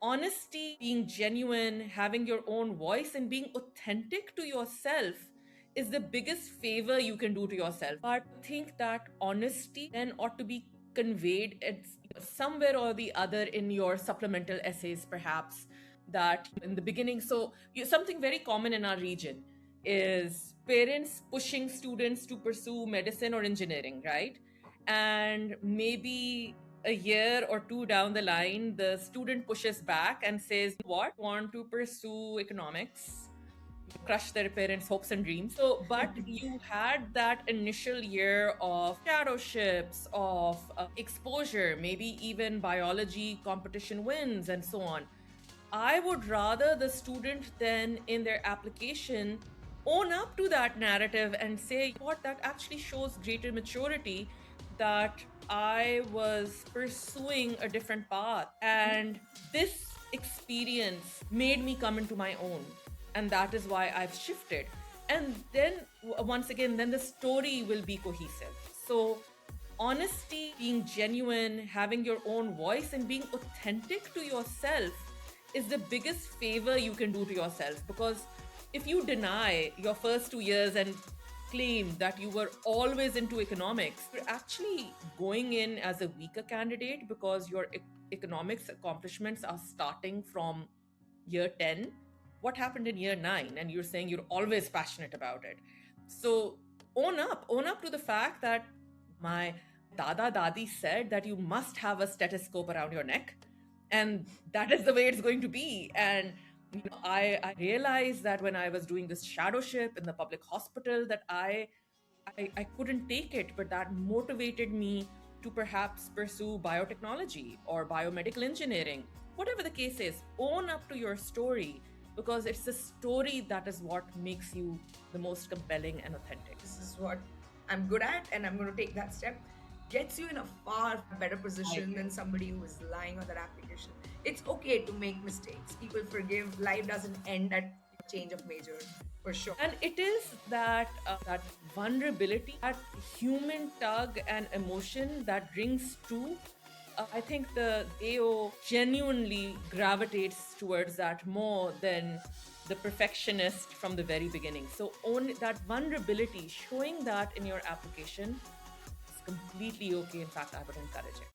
Honesty, being genuine, having your own voice, and being authentic to yourself is the biggest favor you can do to yourself. But I think that honesty then ought to be conveyed at somewhere or the other in your supplemental essays, perhaps, that in the beginning. So, something very common in our region is parents pushing students to pursue medicine or engineering, right? And maybe a year or two down the line, the student pushes back and says, "What? Want to pursue economics?" Crush their parents' hopes and dreams. So, but you had that initial year of shadowships, of exposure, maybe even biology competition wins, and so on. I would rather the student then in their application own up to that narrative and say, what, that actually shows greater maturity, that I was pursuing a different path. And this experience made me come into my own. And that is why I've shifted. And then, once again, then the story will be cohesive. So, honesty, being genuine, having your own voice, and being authentic to yourself is the biggest favor you can do to yourself. Because if you deny your first 2 years and claim that you were always into economics, you're actually going in as a weaker candidate because your economics accomplishments are starting from year 10. What happened in year 9? And you're saying you're always passionate about it. So own up to the fact that my dada dadi said that you must have a stethoscope around your neck, and that is the way it's going to be. And I realized that when I was doing this shadowship in the public hospital, that I couldn't take it, but that motivated me to perhaps pursue biotechnology or biomedical engineering. Whatever the case is, own up to your story, because it's the story that is what makes you the most compelling and authentic. This is what I'm good at, and I'm going to take that step. Gets you in a far better position than somebody who is lying on that application. It's okay to make mistakes. People forgive. Life doesn't end at change of major, for sure. And it is that vulnerability, that human tug and emotion that rings true. I think the AO genuinely gravitates towards that more than the perfectionist from the very beginning. So own that vulnerability, showing that in your application is completely okay. In fact, I would encourage it.